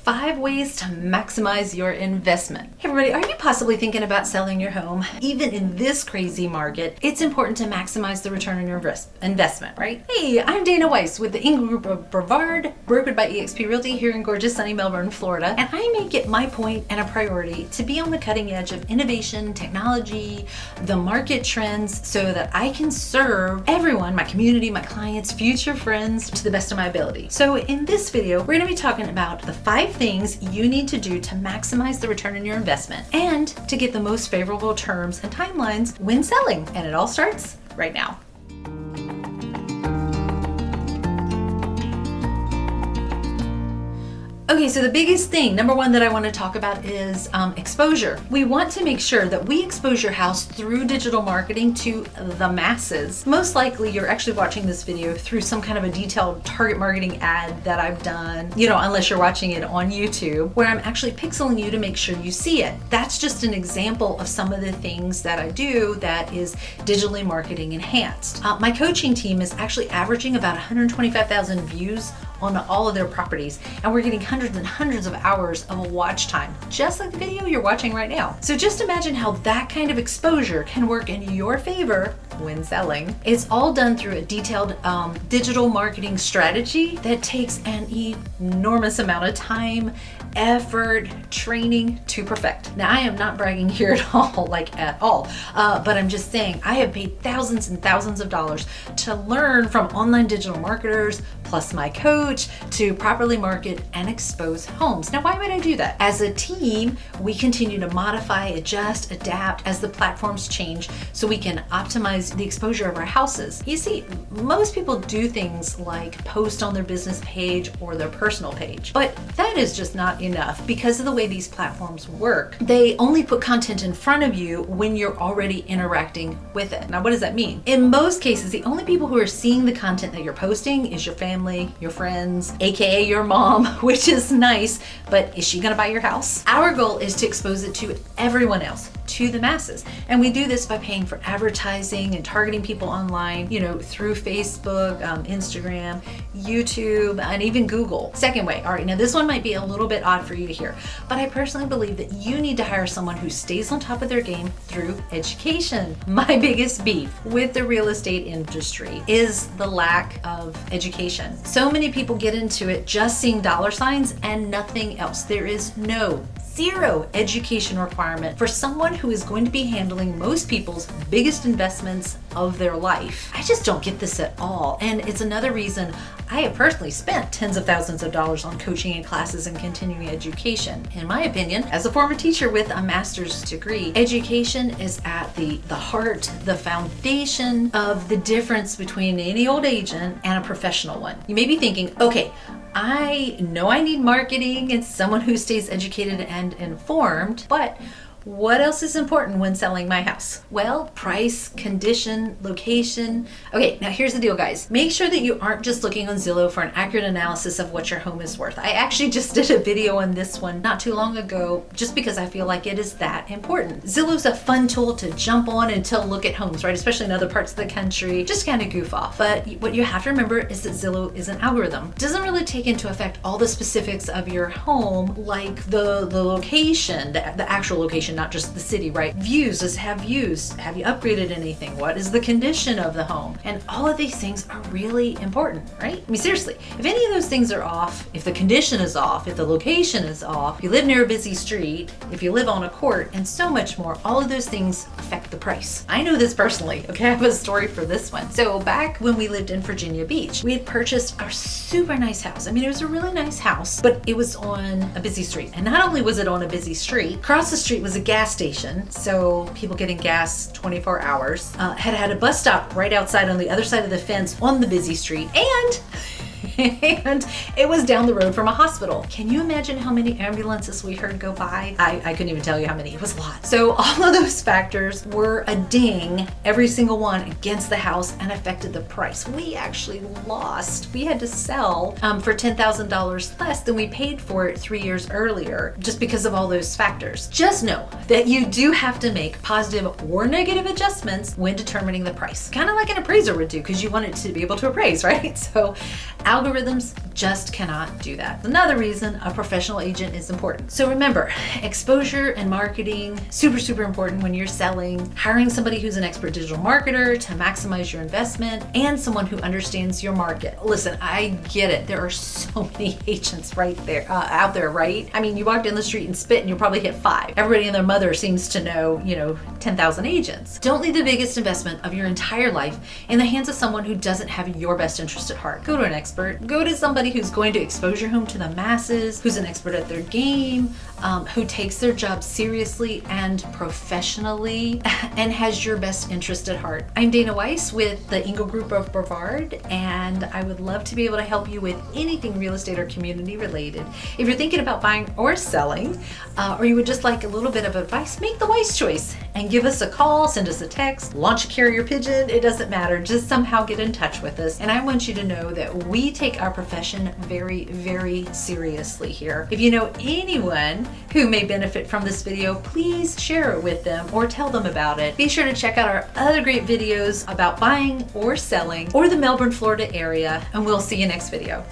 5 ways to maximize your investment. Hey everybody, are you possibly thinking about selling your home? Even in this crazy market, it's important to maximize the return on your investment, right? Hey, I'm Dana Weis with the Ingle Group of Brevard, brokered by eXp Realty here in gorgeous sunny Melbourne, Florida. And I make it my point and a priority to be on the cutting edge of innovation, technology, the market trends, so that I can serve everyone, my community, my clients, future friends, to the best of my ability. So in this video, we're gonna be talking about the 5 things you need to do to maximize the return on your investment and to get the most favorable terms and timelines when selling. And it all starts right now. Okay, so the biggest thing, number 1, that I want to talk about is exposure. We want to make sure that we expose your house through digital marketing to the masses. Most likely you're actually watching this video through some kind of a detailed target marketing ad that I've done, unless you're watching it on YouTube, where I'm actually pixeling you to make sure you see it. That's just an example of some of the things that I do that is digitally marketing enhanced. My coaching team is actually averaging about 125,000 views on all of their properties, and we're getting hundreds and hundreds of hours of watch time, just like the video you're watching right now. So just imagine how that kind of exposure can work in your favor when selling. It's all done through a detailed digital marketing strategy that takes an enormous amount of time, effort, training to perfect. Now, I am not bragging here at all, but I'm just saying I have paid thousands and thousands of dollars to learn from online digital marketers, plus my coach, to properly market and expose homes. Now, why would I do that? As a team, we continue to modify, adjust, adapt as the platforms change so we can optimize the exposure of our houses. You see, most people do things like post on their business page or their personal page, but that is just not enough because of the way these platforms work. They only put content in front of you when you're already interacting with it. Now, what does that mean? In most cases, the only people who are seeing the content that you're posting is your family, your friends, aka your mom, which is nice, but is she gonna buy your house? Our goal is to expose it to everyone else, to the masses. And we do this by paying for advertising and targeting people online, through Facebook, Instagram, YouTube, and even Google. Second way, all right, now this one might be a little bit odd for you to hear, but I personally believe that you need to hire someone who stays on top of their game through education. My biggest beef with the real estate industry is the lack of education. So many people get into it just seeing dollar signs and nothing else. There is zero education requirement for someone who is going to be handling most people's biggest investments of their life. I just don't get this at all. And it's another reason I have personally spent tens of thousands of dollars on coaching and classes and continuing education. In my opinion, as a former teacher with a master's degree, education is at the heart, the foundation of the difference between any old agent and a professional one. You may be thinking, okay, I know I need marketing and someone who stays educated and informed, but what else is important when selling my house? Well, price, condition, location. Okay, now here's the deal, guys. Make sure that you aren't just looking on Zillow for an accurate analysis of what your home is worth. I actually just did a video on this one not too long ago, just because I feel like it is that important. Zillow's a fun tool to jump on and to look at homes, right? Especially in other parts of the country, just kind of goof off. But what you have to remember is that Zillow is an algorithm. It doesn't really take into effect all the specifics of your home, like the location, the actual location, not just the city, right? Views, does it have views? Have you upgraded anything? What is the condition of the home? And all of these things are really important, right? I mean, seriously, if any of those things are off, if the condition is off, if the location is off, if you live near a busy street, if you live on a court, and so much more, all of those things affect the price. I know this personally, okay? I have a story for this one. So back when we lived in Virginia Beach, we had purchased our super nice house. I mean, it was a really nice house, but it was on a busy street. And not only was it on a busy street, across the street was a gas station, so people getting gas 24 hours, had a bus stop right outside on the other side of the fence on the busy street, and it was down the road from a hospital. Can you imagine how many ambulances we heard go by? I couldn't even tell you how many. It was a lot. So all of those factors were a ding, every single one, against the house and affected the price. We actually lost. We had to sell for $10,000 less than we paid for it 3 years earlier, just because of all those factors. Just know that you do have to make positive or negative adjustments when determining the price. Kind of like an appraiser would do, because you want it to be able to appraise, right? So algorithms just cannot do that. Another reason a professional agent is important. So remember, exposure and marketing, super important when you're selling. Hiring somebody who's an expert digital marketer to maximize your investment, and someone who understands your market. Listen, I get it. There are so many agents right there, out there, right? I mean, you walk down the street and spit and you'll probably hit 5. Everybody and their mother seems to know, 10,000 agents. Don't leave the biggest investment of your entire life in the hands of someone who doesn't have your best interest at heart. Go to an expert. Go to somebody who's going to expose your home to the masses, who's an expert at their game, who takes their job seriously and professionally, and has your best interest at heart. I'm Dana Weis with the Engel Group of Brevard, and I would love to be able to help you with anything real estate or community related. If you're thinking about buying or selling, or you would just like a little bit of advice, make the Weis choice and give us a call, send us a text, launch a carrier pigeon. It doesn't matter. Just somehow get in touch with us. And I want you to know that we take our profession very seriously here. If you know anyone who may benefit from this video, please share it with them or tell them about it. Be sure to check out our other great videos about buying or selling or the Melbourne, Florida area, and we'll see you next video.